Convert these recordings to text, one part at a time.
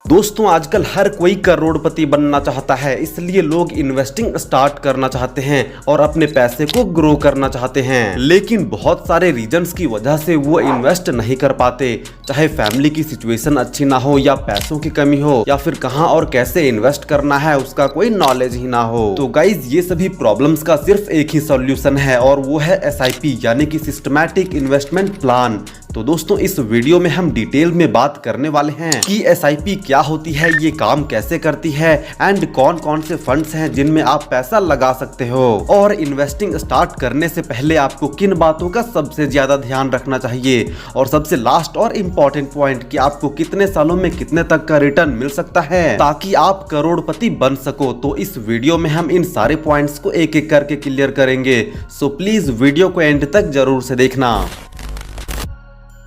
दोस्तों आजकल हर कोई करोड़पति बनना चाहता है, इसलिए लोग इन्वेस्टिंग स्टार्ट करना चाहते हैं और अपने पैसे को ग्रो करना चाहते हैं। लेकिन बहुत सारे रीजंस की वजह से वो इन्वेस्ट नहीं कर पाते, चाहे फैमिली की सिचुएशन अच्छी ना हो या पैसों की कमी हो या फिर कहां और कैसे इन्वेस्ट करना है उसका कोई नॉलेज ही ना हो। तो गाइज ये सभी प्रॉब्लम्स का सिर्फ एक ही सॉल्यूशन है और वो है SIP यानी कि सिस्टमैटिक इन्वेस्टमेंट प्लान। तो दोस्तों इस वीडियो में हम डिटेल में बात करने वाले हैं कि SIP क्या होती है, ये काम कैसे करती है एंड कौन कौन से फंड्स हैं जिनमें आप पैसा लगा सकते हो, और इन्वेस्टिंग स्टार्ट करने से पहले आपको किन बातों का सबसे ज्यादा ध्यान रखना चाहिए, और सबसे लास्ट और इम्पोर्टेंट पॉइंट कि आपको कितने सालों में कितने तक का रिटर्न मिल सकता है ताकि आप करोड़पति बन सको। तो इस वीडियो में हम इन सारे पॉइंट्स को एक एक करके क्लियर करेंगे, सो प्लीज वीडियो को एंड तक जरूर से देखना।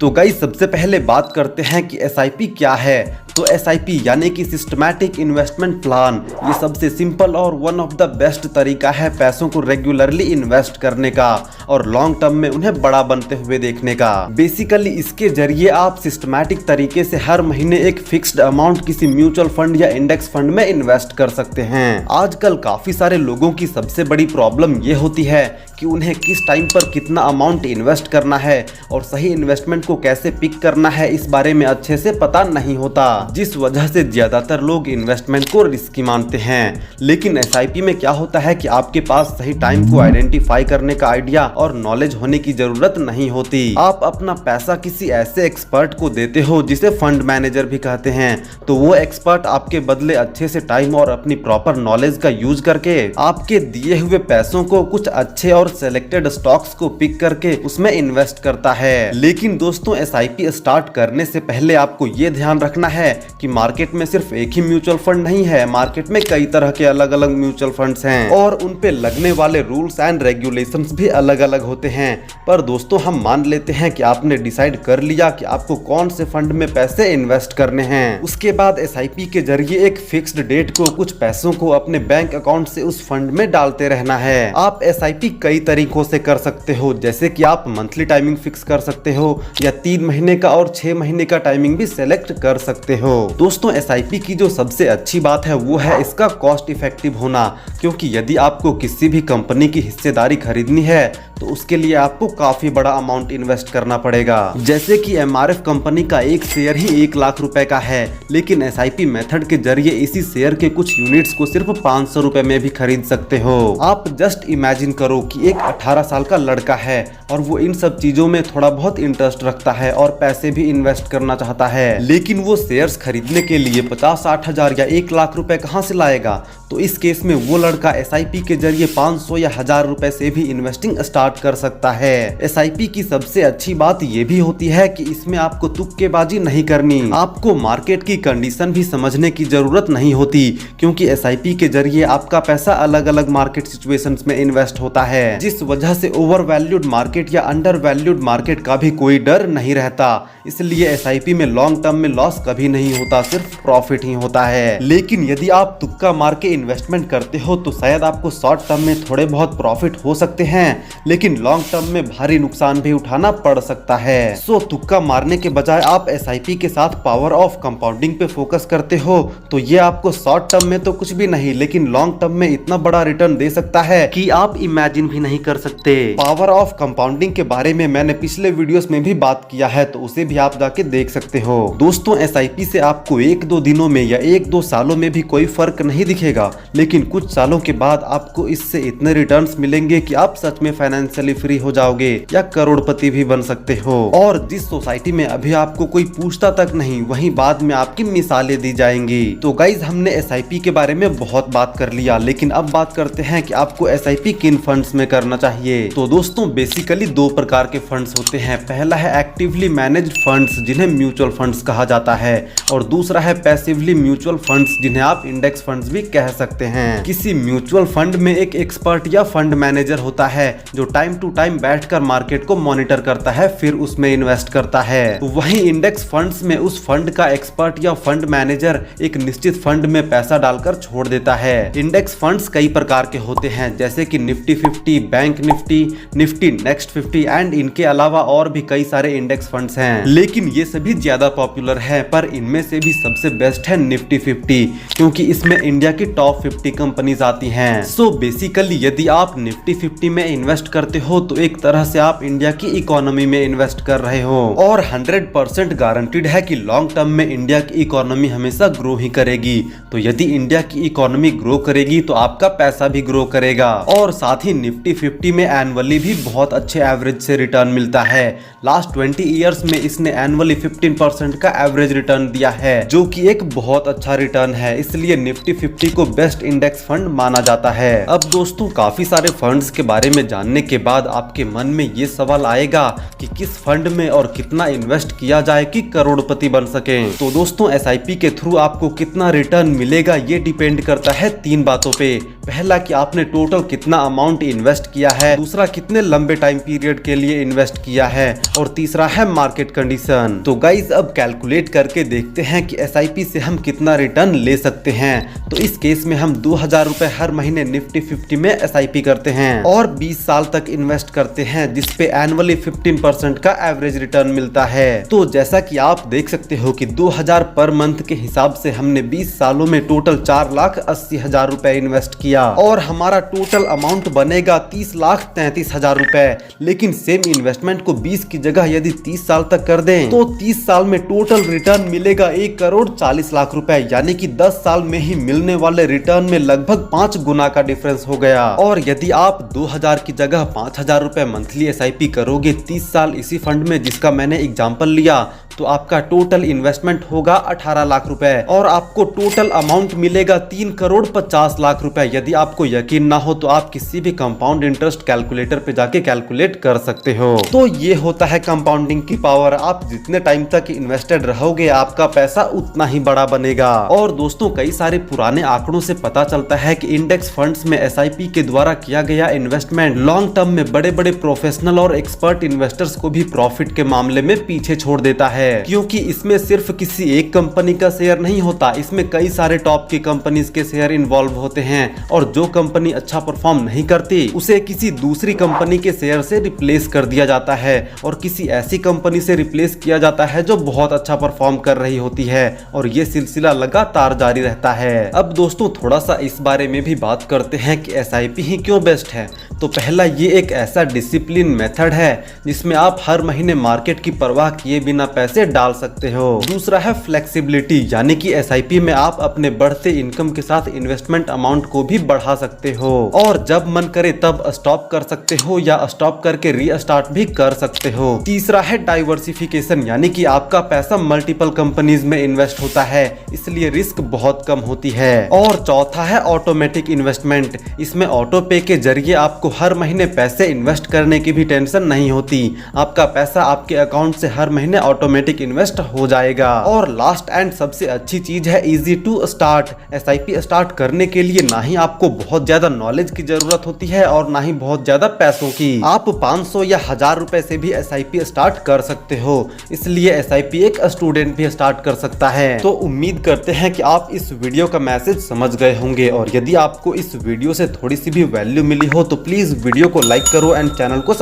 तो गाइस सबसे पहले बात करते हैं कि SIP क्या है। तो SIP यानी कि सिस्टमैटिक इन्वेस्टमेंट प्लान, ये सबसे सिंपल और वन ऑफ द बेस्ट तरीका है पैसों को रेगुलरली इन्वेस्ट करने का और लॉन्ग टर्म में उन्हें बड़ा बनते हुए देखने का। बेसिकली इसके जरिए आप सिस्टमैटिक तरीके से हर महीने एक फिक्स्ड अमाउंट किसी म्यूचुअल फंड या इंडेक्स फंड में इन्वेस्ट कर सकते हैं। आजकल काफी सारे लोगों की सबसे बड़ी प्रॉब्लम ये होती है कि उन्हें किस टाइम पर कितना अमाउंट इन्वेस्ट करना है और सही इन्वेस्टमेंट को कैसे पिक करना है इस बारे में अच्छे से पता नहीं होता, जिस वजह से ज्यादातर लोग इन्वेस्टमेंट को रिस्की मानते हैं। लेकिन SIP में क्या होता है कि आपके पास सही टाइम को आइडेंटिफाई करने का आइडिया और नॉलेज होने की जरूरत नहीं होती। आप अपना पैसा किसी ऐसे एक्सपर्ट को देते हो जिसे फंड मैनेजर भी कहते हैं, तो वो एक्सपर्ट आपके बदले अच्छे से टाइम और अपनी प्रॉपर नॉलेज का यूज करके आपके दिए हुए पैसों को कुछ अच्छे और सेलेक्टेड स्टॉक्स को पिक करके उसमें इन्वेस्ट करता है। लेकिन दोस्तों SIP स्टार्ट करने से पहले आपको ये ध्यान रखना है कि मार्केट में सिर्फ एक ही म्यूचुअल फंड नहीं है, मार्केट में कई तरह के अलग अलग म्यूचुअल फंड्स हैं और उन पे लगने वाले रूल्स एंड रेगुलेशंस भी अलग अलग होते हैं। पर दोस्तों हम मान लेते हैं कि आपने डिसाइड कर लिया कि आपको कौन से फंड में पैसे इन्वेस्ट करने हैं। उसके बाद SIP के जरिए एक फिक्स्ड डेट को कुछ पैसों को अपने बैंक अकाउंट से उस फंड में डालते रहना है। आप SIP कई तरीकों से कर सकते हो, जैसे कि आप मंथली टाइमिंग फिक्स कर सकते हो या 3 महीने का और 6 महीने का टाइमिंग भी सेलेक्ट कर सकते हो। दोस्तों SIP की जो सबसे अच्छी बात है वो है इसका कॉस्ट इफेक्टिव होना, क्योंकि यदि आपको किसी भी कंपनी की हिस्सेदारी खरीदनी है तो उसके लिए आपको काफी बड़ा अमाउंट इन्वेस्ट करना पड़ेगा। जैसे कि MRF कंपनी का एक शेयर ही 1 लाख रुपए का है, लेकिन SIP मेथड के जरिए इसी शेयर के कुछ यूनिट्स को सिर्फ 500 रुपए में भी खरीद सकते हो। आप जस्ट इमेजिन करो कि एक 18 साल का लड़का है और वो इन सब चीजों में थोड़ा बहुत इंटरेस्ट रखता है और पैसे भी इन्वेस्ट करना चाहता है, लेकिन वो शेयर्स खरीदने के लिए 50-60 हजार या 1 लाख रुपए कहां से लाएगा। तो इस केस में वो लड़का SIP के जरिए 500 या 1000 रुपए से भी इन्वेस्टिंग स्टार्ट कर सकता है। SIP की सबसे अच्छी बात ये भी होती है कि इसमें आपको तुक्केबाजी नहीं करनी, आपको मार्केट की कंडीशन भी समझने की जरूरत नहीं होती, क्योंकि SIP के जरिए आपका पैसा अलग अलग मार्केट सिचुएशंस में इन्वेस्ट होता है, जिस वजह से ओवर वैल्यूड मार्केट या अंडर वैल्यूड मार्केट का भी कोई डर नहीं रहता। इसलिए SIP में लॉन्ग टर्म में लॉस कभी नहीं होता, सिर्फ प्रॉफिट ही होता है। लेकिन यदि आप तुक्का मार के इन्वेस्टमेंट करते हो तो शायद आपको शॉर्ट टर्म में थोड़े बहुत प्रॉफिट हो सकते हैं, लेकिन लॉन्ग टर्म में भारी नुकसान भी उठाना पड़ सकता है। सो तुक्का मारने के बजाय आप SIP के साथ पावर ऑफ कंपाउंडिंग पे फोकस करते हो तो ये आपको शॉर्ट टर्म में तो कुछ भी नहीं, लेकिन लॉन्ग टर्म में इतना बड़ा रिटर्न दे सकता है कि आप इमेजिन भी नहीं कर सकते। पावर ऑफ कंपाउंडिंग के बारे में मैंने पिछले वीडियोस में भी बात किया है, तो उसे भी आप जाके देख सकते हो। दोस्तों SIP से आपको 1-2 दिनों में या 1-2 सालों में भी कोई फर्क नहीं दिखेगा, लेकिन कुछ सालों के बाद आपको इससे इतने रिटर्न्स मिलेंगे कि आप सच में फाइनेंशियली फ्री हो जाओगे या करोड़पति भी बन सकते हो। और जिस सोसाइटी में अभी आपको कोई पूछता तक नहीं, वहीं बाद में आपकी मिसालें दी जाएंगी। तो गाइज हमने SIP के बारे में बहुत बात कर लिया, लेकिन अब बात करते हैं कि आपको SIP किन फंड्स में करना चाहिए। तो दोस्तों बेसिकली 2 प्रकार के फंड्स होते हैं। पहला है एक्टिवली मैनेज्ड फंड्स जिन्हें म्यूचुअल फंड्स कहा जाता है, और दूसरा है पैसिवली म्यूचुअल फंड्स जिन्हें आप इंडेक्स फंड्स भी कह सकते हैं। किसी म्यूचुअल फंड में एक एक्सपर्ट या फंड मैनेजर होता है जो टाइम टू टाइम बैठकर मार्केट को मॉनिटर करता है, फिर उसमें इन्वेस्ट करता है। वहीं इंडेक्स फंड्स में उस फंड का एक्सपर्ट या फंड मैनेजर एक निश्चित फंड में पैसा डालकर छोड़ देता है। इंडेक्स फंड्स कई प्रकार के होते हैं, जैसे कि Nifty 50, bank Nifty, Nifty next 50 and इनके अलावा और भी कई सारे इंडेक्स फंड्स हैं, लेकिन ये सभी ज्यादा पॉपुलर है। पर इनमें से भी सबसे बेस्ट है निफ्टी 50, क्योंकि इसमें इंडिया की टॉप 50 कंपनीज आती हैं। सो बेसिकली यदि आप निफ्टी 50 में इन्वेस्ट करते हो तो एक तरह से आप इंडिया की इकोनॉमी में इन्वेस्ट कर रहे हो, और 100% गारंटीड है कि लॉन्ग टर्म में इंडिया की इकोनॉमी हमेशा ग्रो ही करेगी। तो यदि इंडिया की इकोनॉमी ग्रो करेगी तो आपका पैसा भी ग्रो करेगा। और साथ ही निफ्टी 50 में एनुअली भी बहुत अच्छे एवरेज से रिटर्न मिलता है। लास्ट 20 ईयर्स में इसने एनुअली 15% का एवरेज रिटर्न दिया है, जो कि एक बहुत अच्छा रिटर्न है। इसलिए निफ्टी 50 को बेस्ट इंडेक्स फंड माना जाता है। अब दोस्तों, काफी सारे फंड्स के बारे में जानने के बाद आपके मन में ये सवाल आएगा कि किस फंड में और कितना इन्वेस्ट किया जाए कि करोड़पति बन सके। तो दोस्तों, एसआईपी के थ्रू आपको कितना रिटर्न मिलेगा ये डिपेंड करता है 3 बातों पे। पहला कि आपने टोटल कितना अमाउंट इन्वेस्ट किया है, दूसरा कितने लंबे टाइम पीरियड के लिए इन्वेस्ट किया है, और तीसरा है मार्केट कंडीशन। तो गाइज, अब कैलकुलेट करके देखते हैं कि एसआईपी से हम कितना रिटर्न ले सकते हैं। तो इस केस में हम 2000 रुपए हर महीने निफ्टी 50 में एसआईपी करते हैं और 20 साल तक इन्वेस्ट करते हैं, जिसपे एनुअली 15% का एवरेज रिटर्न मिलता है। तो जैसा कि आप देख सकते हो कि 2000 पर मंथ के हिसाब से हमने 20 सालों में टोटल 4,80,000 रुपए इन्वेस्ट किया, और हमारा टोटल अमाउंट बनेगा 30,33,000 रुपए। लेकिन सेम इन्वेस्टमेंट को 20 की जगह यदि 30 साल तक कर दें तो 30 साल में टोटल रिटर्न मिलेगा 1,40,00,000 रुपए, यानी कि 10 साल में ही मिलने वाले रिटर्न में लगभग 5 गुना का डिफरेंस हो गया। और यदि आप 2000 की जगह 5,000 रुपए मंथली एसआईपी करोगे 30 साल इसी फंड में, जिसका मैंने एग्जांपल लिया, तो आपका टोटल इन्वेस्टमेंट होगा 18 लाख रुपए और आपको टोटल अमाउंट मिलेगा 3,50,00,000 रुपए। यदि आपको यकीन ना हो तो आप किसी भी कंपाउंड इंटरेस्ट कैलकुलेटर पे जाके कैलकुलेट कर सकते हो। तो ये होता है कंपाउंडिंग की पावर। आप जितने टाइम तक इन्वेस्टेड रहोगे आपका पैसा उतना ही बड़ा बनेगा। और दोस्तों, कई सारे पुराने आंकड़ों से पता चलता है कि इंडेक्स फंड्स में एसआईपी के द्वारा किया गया इन्वेस्टमेंट लॉन्ग टर्म में बड़े बड़े प्रोफेशनल और एक्सपर्ट इन्वेस्टर्स को भी प्रॉफिट के मामले में पीछे छोड़ देता है, क्योंकि इसमें सिर्फ किसी एक कंपनी का शेयर नहीं होता, इसमें कई सारे टॉप की कंपनीज के शेयर इन्वॉल्व होते हैं, और जो कंपनी अच्छा परफॉर्म नहीं करती उसे किसी दूसरी कंपनी के शेयर से रिप्लेस कर दिया जाता है, और किसी ऐसी कंपनी से रिप्लेस किया जाता है जो बहुत अच्छा परफॉर्म कर रही होती है, और ये सिलसिला लगातार जारी रहता है। अब दोस्तों, थोड़ा सा इस बारे में भी बात करते हैं कि एसआईपी ही क्यों बेस्ट है। तो पहला, ये एक ऐसा डिसिप्लिन मेथड है जिसमें आप हर महीने मार्केट की परवाह किए बिना पैसे डाल सकते हो। दूसरा है फ्लेक्सिबिलिटी, यानी कि एसआईपी में आप अपने बढ़ते इनकम के साथ इन्वेस्टमेंट अमाउंट को भी बढ़ा सकते हो, और जब मन करे तब स्टॉप कर सकते हो या स्टॉप करके रीस्टार्ट भी कर सकते हो। तीसरा है डाइवर्सिफिकेशन, यानी कि आपका पैसा मल्टीपल कंपनीज में इन्वेस्ट होता है, इसलिए रिस्क बहुत कम होती है। और चौथा है ऑटोमेटिक इन्वेस्टमेंट, इसमें ऑटो पे के जरिए आपको हर महीने पैसे इन्वेस्ट करने की भी टेंशन नहीं होती, आपका पैसा आपके अकाउंट से हर महीने ऑटोमेटिक इन्वेस्ट हो जाएगा। और लास्ट एंड सबसे अच्छी चीज है easy to start. SIP start करने के लिए ना ही आपको बहुत ज्यादा नॉलेज की जरूरत होती है और ना ही बहुत ज्यादा पैसों की। आप 500 या 1000 रुपए से भी एसआईपी स्टार्ट कर सकते हो, इसलिए एसआईपी एक स्टूडेंट भी स्टार्ट कर सकता है। तो उम्मीद करते हैं कि आप इस वीडियो का मैसेज समझ गए होंगे, और यदि आपको इस वीडियो से थोड़ी सी भी वैल्यू मिली हो तो प्लीज वीडियो को लाइक करो एंड चैनल को